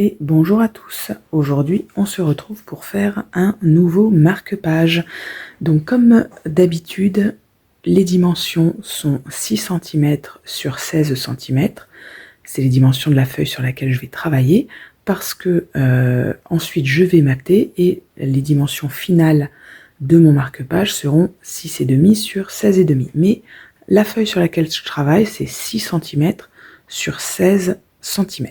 Et bonjour à tous. Aujourd'hui, on se retrouve pour faire un nouveau marque-page. Donc comme d'habitude, les dimensions sont 6 cm sur 16 cm. C'est les dimensions de la feuille sur laquelle je vais travailler parce que ensuite je vais mater et les dimensions finales de mon marque-page seront 6,5 sur 16,5. Mais la feuille sur laquelle je travaille, c'est 6 cm sur 16 cm.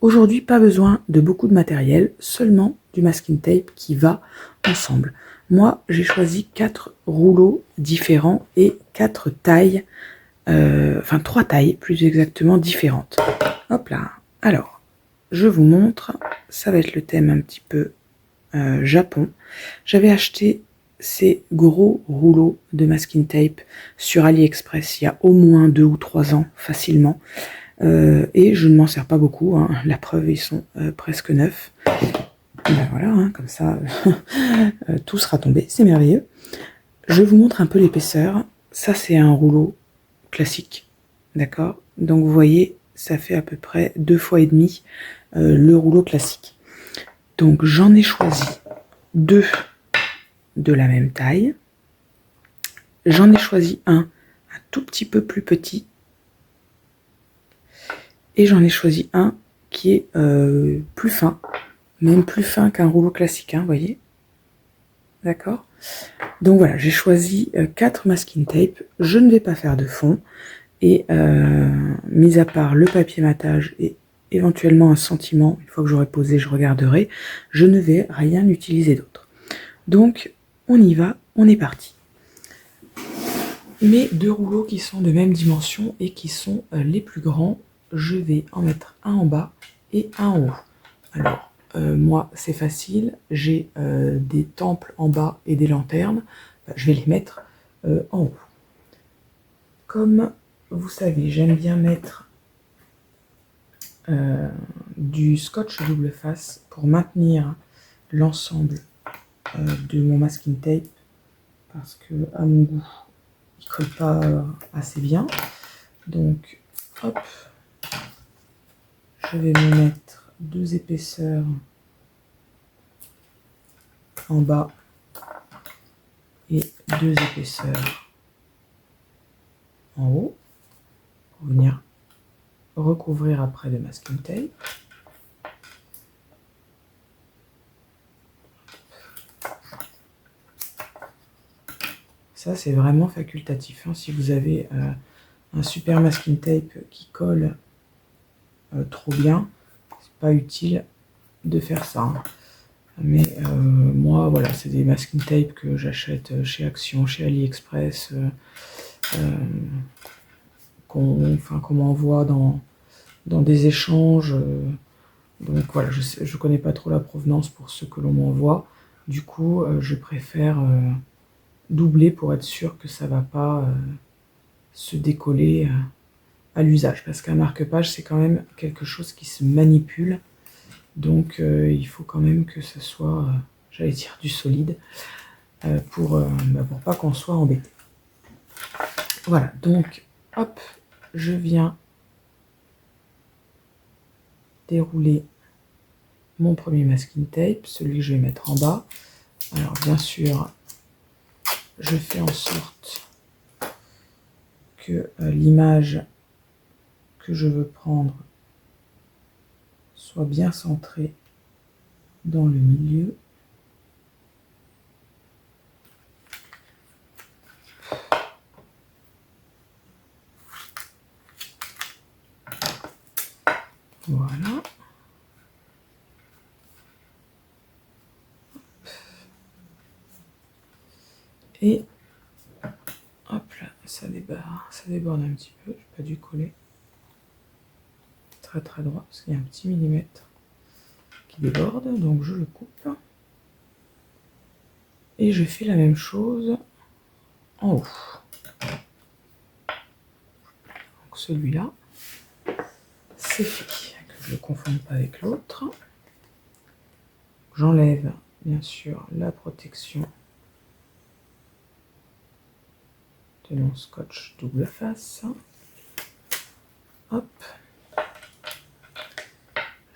Aujourd'hui, pas besoin de beaucoup de matériel, seulement du masking tape qui va ensemble. Moi, j'ai choisi 4 rouleaux différents et 4 tailles, enfin 3 tailles plus exactement différentes. Hop là. Alors, je vous montre, ça va être le thème un petit peu Japon. J'avais acheté ces gros rouleaux de masking tape sur AliExpress il y a au moins 2 ou 3 ans facilement. Et je ne m'en sers pas beaucoup, hein. La preuve, ils sont presque neufs. Ben voilà, hein, comme ça, tout sera tombé, c'est merveilleux. Je vous montre un peu l'épaisseur. Ça, c'est un rouleau classique, d'accord? Donc, vous voyez, ça fait à peu près 2 fois et demi le rouleau classique. Donc, j'en ai choisi 2 de la même taille. J'en ai choisi un tout petit peu plus petit. Et j'en ai choisi un qui est plus fin, même plus fin qu'un rouleau classique, hein, vous voyez. D'accord. Donc voilà, j'ai choisi 4 masking tape. Je ne vais pas faire de fond. Et mis à part le papier matage et éventuellement un sentiment, une fois que j'aurai posé, je regarderai, je ne vais rien utiliser d'autre. Donc on y va, on est parti. Mes 2 rouleaux qui sont de même dimension et qui sont les plus grands, je vais en mettre un en bas et un en haut. Alors, moi, c'est facile, j'ai des temples en bas et des lanternes, je vais les mettre en haut. Comme vous savez, j'aime bien mettre du scotch double face pour maintenir l'ensemble de mon masking tape, parce que, à mon goût, il colle pas assez bien. Donc, hop, je vais me mettre 2 épaisseurs en bas et 2 épaisseurs en haut pour venir recouvrir après le masking tape. Ça, c'est vraiment facultatif, hein. Si vous avez un super masking tape qui colle trop bien, c'est pas utile de faire ça, hein. Mais moi, voilà, c'est des masking tape que j'achète chez Action, chez AliExpress, qu'on m'envoie dans des échanges. Donc voilà, je connais pas trop la provenance pour ceux que l'on m'envoie. Du coup, je préfère doubler pour être sûr que ça va pas se décoller à l'usage. Parce qu'un marque-page, c'est quand même quelque chose qui se manipule. Donc il faut quand même que ce soit, j'allais dire, du solide pour pas qu'on soit embêté. Voilà, donc hop, je viens dérouler mon premier masking tape, celui que je vais mettre en bas. Alors bien sûr, je fais en sorte que l'image que je veux prendre soit bien centrée dans le milieu. Voilà. Et hop là, ça déborde un petit peu, j'ai pas dû coller très très droit parce qu'il y a un petit millimètre qui déborde, donc je le coupe. Et je fais la même chose en haut. Donc celui-là, c'est fait, que je ne le confonde pas avec l'autre. J'enlève bien sûr la protection de mon scotch double face. Hop.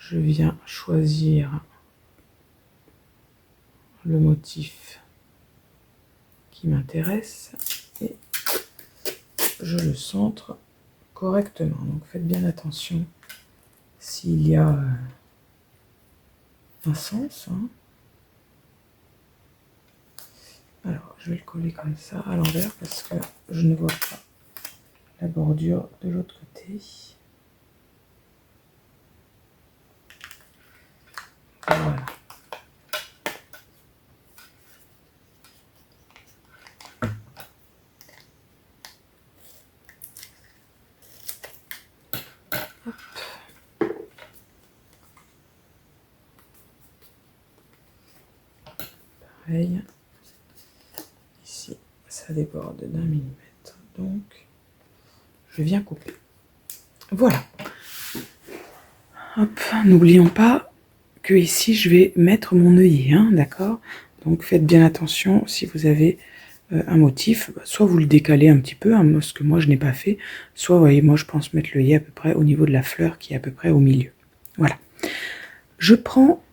je viens choisir le motif qui m'intéresse et je le centre correctement. Donc faites bien attention s'il y a un sens. Hein. Alors je vais le coller comme ça à l'envers parce que je ne vois pas la bordure de l'autre côté. Voilà. Pareil. Ici, ça déborde d'1 millimètre. Donc, je viens couper. Voilà. Hop, n'oublions pas que ici, je vais mettre mon œillet, hein, d'accord? Donc, faites bien attention si vous avez un motif, soit vous le décalez un petit peu, hein, ce que moi je n'ai pas fait, soit, vous voyez, moi je pense mettre l'œillet à peu près au niveau de la fleur qui est à peu près au milieu. Voilà. Je prends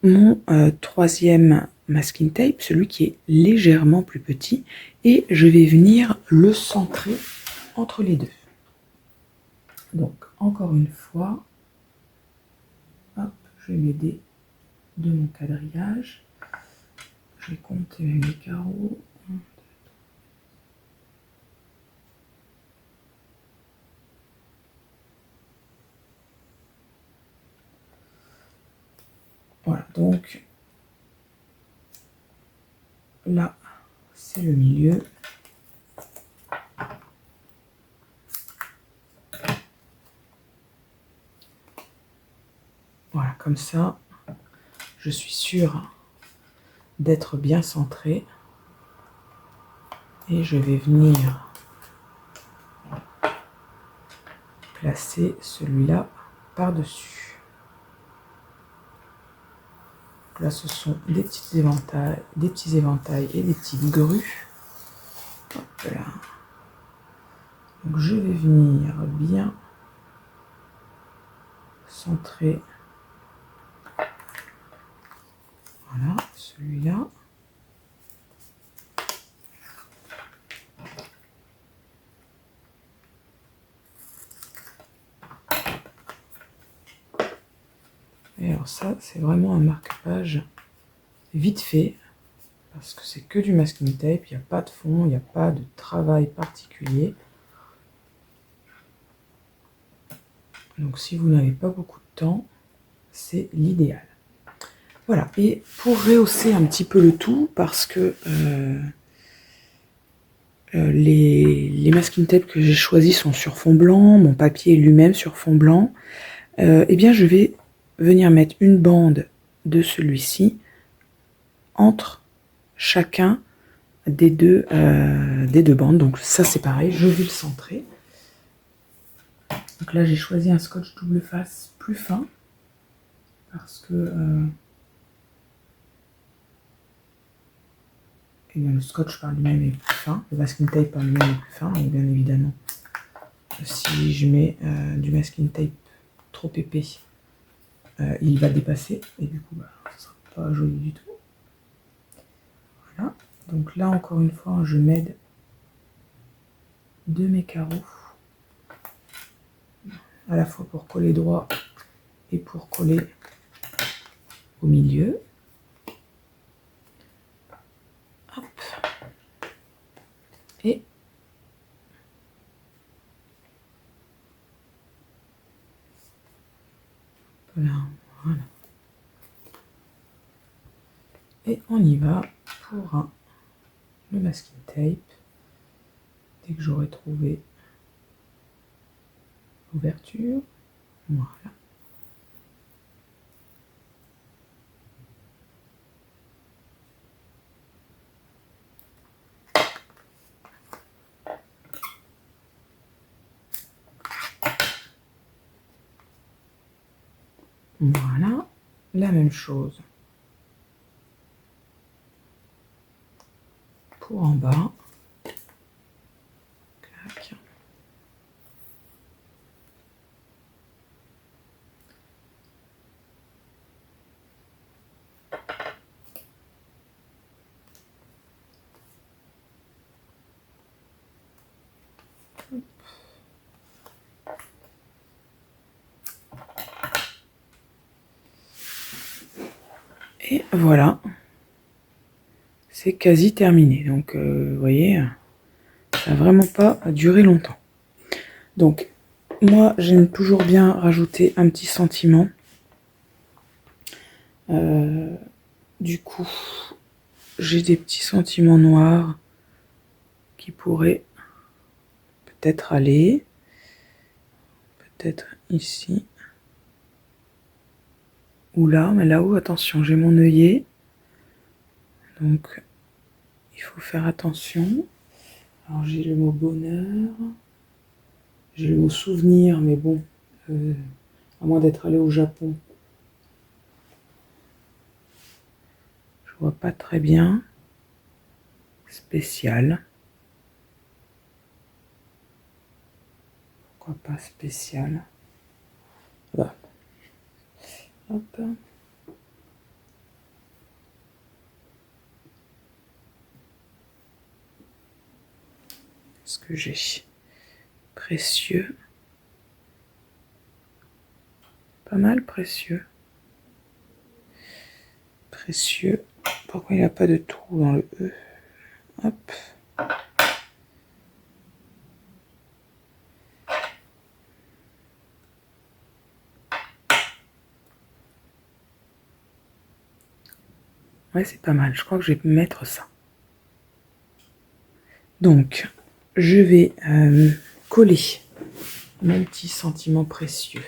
mon troisième masking tape, celui qui est légèrement plus petit, et je vais venir le centrer entre les deux. Donc, encore une fois, hop, je vais m'aider de mon quadrillage. Je vais compter mes carreaux. Voilà, donc là, c'est le milieu. Voilà, comme ça, je suis sûre d'être bien centré. Et je vais venir placer celui-là par-dessus. Là, ce sont des petits éventails et des petites grues. Hop là. Donc, je vais venir bien centrer. Voilà, celui-là. Et alors ça, c'est vraiment un marque-page vite fait, parce que c'est que du masking tape, il n'y a pas de fond, il n'y a pas de travail particulier. Donc si vous n'avez pas beaucoup de temps, c'est l'idéal. Voilà, et pour rehausser un petit peu le tout, parce que les masking tape que j'ai choisis sont sur fond blanc, mon papier est lui-même sur fond blanc, eh bien je vais venir mettre une bande de celui-ci entre chacun des deux bandes. Donc ça c'est pareil, je vais le centrer. Donc là j'ai choisi un scotch double face plus fin parce que eh bien, le scotch par lui-même est plus fin, le masking tape par lui-même est plus fin, donc bien évidemment si je mets du masking tape trop épais, il va dépasser et du coup bah, ça sera pas joli du tout. Voilà, donc là encore une fois je m'aide de mes carreaux à la fois pour coller droit et pour coller au milieu. Hop. Et là, voilà. Et on y va pour le masking tape. Dès que j'aurai trouvé l'ouverture, voilà. Voilà, la même chose pour en bas. Clac. Et voilà, c'est quasi terminé. Donc, vous voyez, ça n'a vraiment pas duré longtemps. Donc, moi, j'aime toujours bien rajouter un petit sentiment. Du coup, j'ai des petits sentiments noirs qui pourraient peut-être aller, peut-être ici, ou là, mais là-haut, attention, j'ai mon œillet, donc il faut faire attention. Alors j'ai le mot bonheur, j'ai le mot souvenir, mais bon, à moins d'être allé au Japon, je vois pas très bien. Spécial. Pourquoi pas spécial? Voilà. Hop. Ce que j'ai précieux. Pas mal précieux. Précieux. Pourquoi il n'y a pas de trou dans le E? Hop. Ouais, c'est pas mal. Je crois que je vais mettre ça. Donc, je vais coller mon petit sentiment précieux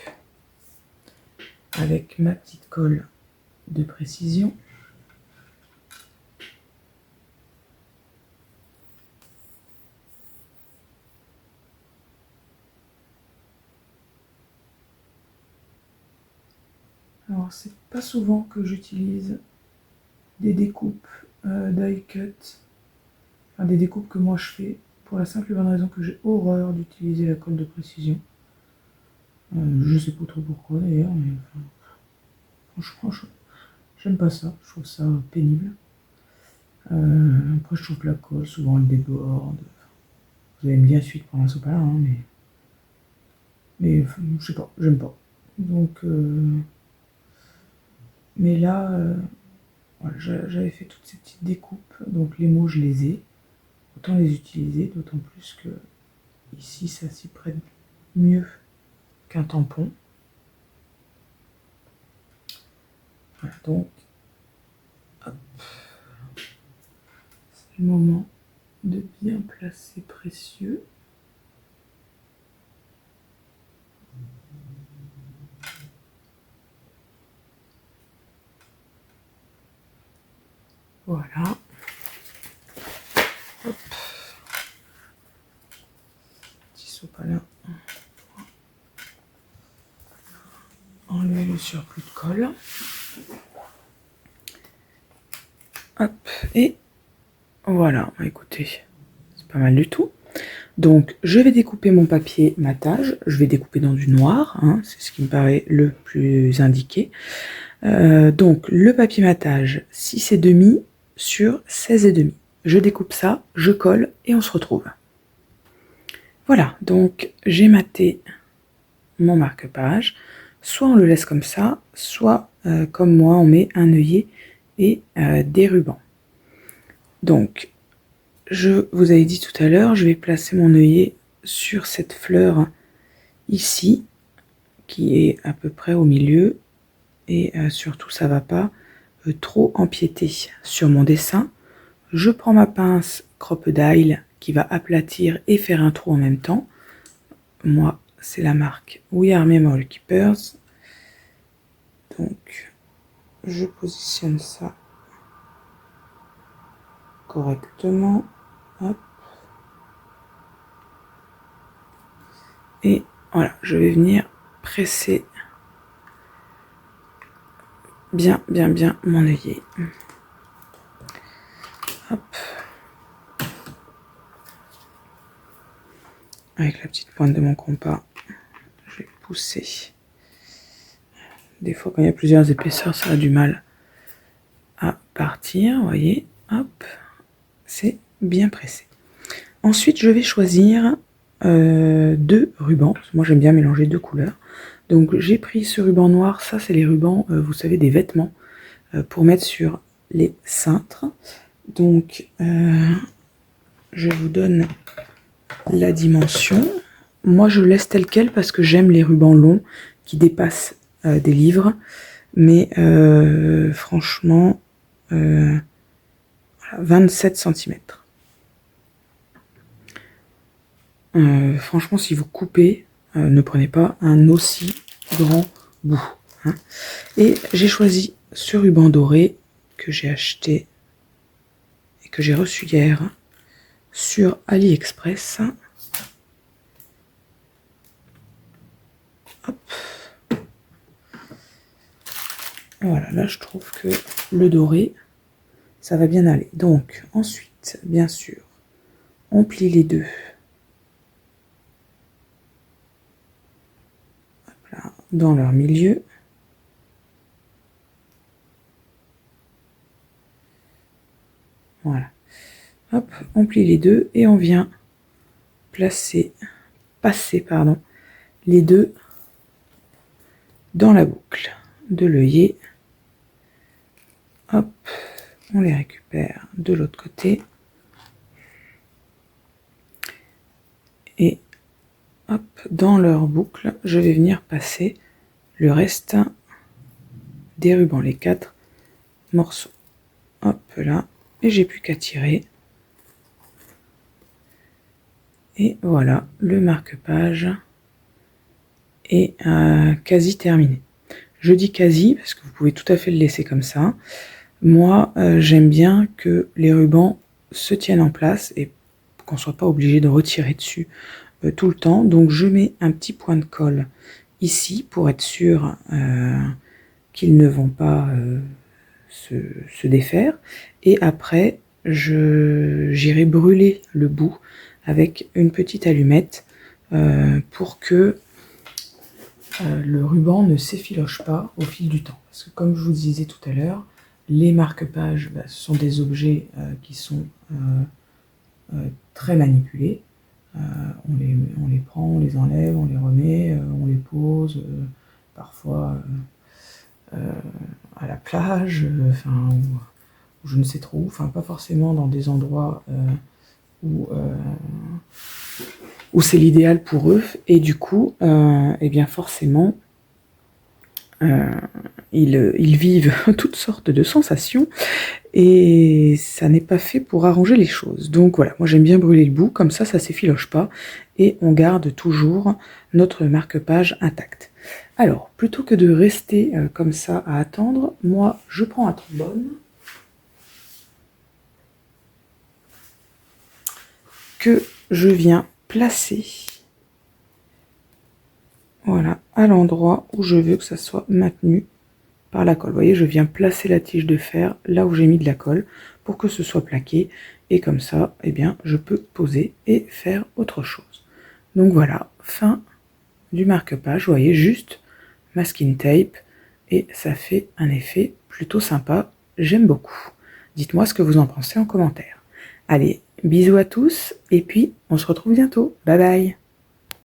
avec ma petite colle de précision. Alors, c'est pas souvent que j'utilise des découpes die cut, enfin des découpes que moi je fais, pour la simple et bonne raison que j'ai horreur d'utiliser la colle de précision. Je sais pas trop pourquoi d'ailleurs, mais franchement, j'aime pas ça, je trouve ça pénible. Après, je trouve que la colle, souvent elle déborde. Vous allez me dire ensuite pour un sopalin, hein, mais je sais pas, j'aime pas. Donc, mais là, voilà, j'avais fait toutes ces petites découpes, donc les mots je les ai. Autant les utiliser, d'autant plus que ici ça s'y prête mieux qu'un tampon. Voilà, donc, hop. C'est le moment de bien placer précieux. Voilà. Hop. Petit sopalin. Enlever le surplus de colle. Hop. Et voilà. Écoutez, c'est pas mal du tout. Donc, je vais découper mon papier matage. Je vais découper dans du noir. Hein, c'est ce qui me paraît le plus indiqué. Donc, le papier matage 6,5 sur 16,5. Je découpe ça, je colle et on se retrouve. Voilà, donc j'ai maté mon marque-page. Soit on le laisse comme ça, soit comme moi, on met un œillet et des rubans. Donc, je vous avais dit tout à l'heure, je vais placer mon œillet sur cette fleur ici, qui est à peu près au milieu. Et surtout, ça ne va pas trop empiéter sur mon dessin. Je prends ma pince Crocodile qui va aplatir et faire un trou en même temps. Moi, c'est la marque We Are Memory Keepers. Donc, je positionne ça correctement. Hop. Et voilà, je vais venir presser bien mon œillet. Hop. Avec la petite pointe de mon compas, je vais pousser. Des fois, quand il y a plusieurs épaisseurs, ça a du mal à partir. Vous voyez, hop, c'est bien pressé. Ensuite, je vais choisir 2 rubans. Moi, j'aime bien mélanger 2 couleurs. Donc, j'ai pris ce ruban noir. Ça, c'est les rubans, vous savez, des vêtements. pour mettre sur les cintres. Donc, je vous donne la dimension. Moi, je laisse tel quel parce que j'aime les rubans longs qui dépassent des livres. Mais franchement, 27 cm. Franchement, si vous coupez, ne prenez pas un aussi grand bout. Hein. Et j'ai choisi ce ruban doré que j'ai acheté et que j'ai reçu hier sur AliExpress. Hop. Voilà, là je trouve que le doré, ça va bien aller. Donc ensuite, bien sûr, on plie les deux. Hop là, dans leur milieu. Voilà. Hop, on plie les deux et on vient passer les deux dans la boucle de l'œillet. Hop, on les récupère de l'autre côté. Et hop, dans leur boucle, je vais venir passer le reste des rubans, les 4 morceaux. Hop là, et j'ai plus qu'à tirer. Et voilà, le marque-page est quasi terminé. Je dis quasi parce que vous pouvez tout à fait le laisser comme ça. Moi, j'aime bien que les rubans se tiennent en place et qu'on ne soit pas obligé de retirer dessus tout le temps. Donc je mets un petit point de colle ici pour être sûr qu'ils ne vont pas se défaire. Et après, j'irai brûler le bout avec une petite allumette pour que le ruban ne s'effiloche pas au fil du temps. Parce que comme je vous disais tout à l'heure, les marque-pages, ce sont des objets qui sont très manipulés. On les prend, on les enlève, on les remet, on les pose, parfois à la plage, ou je ne sais trop où, enfin pas forcément dans des endroits où c'est l'idéal pour eux, et du coup, eh bien forcément, ils vivent toutes sortes de sensations, et ça n'est pas fait pour arranger les choses. Donc voilà, moi j'aime bien brûler le bout, comme ça s'effiloche pas, et on garde toujours notre marque-page intact. Alors, plutôt que de rester comme ça à attendre, moi je prends un trombone, que je viens placer, voilà, à l'endroit où je veux que ça soit maintenu par la colle. Vous voyez, je viens placer la tige de fer là où j'ai mis de la colle pour que ce soit plaqué, et comme ça, eh bien, je peux poser et faire autre chose. Donc voilà, fin du marque-page. Vous voyez, juste masking tape, et ça fait un effet plutôt sympa. J'aime beaucoup. Dites-moi ce que vous en pensez en commentaire. Allez, bisous à tous, et puis on se retrouve bientôt. Bye bye.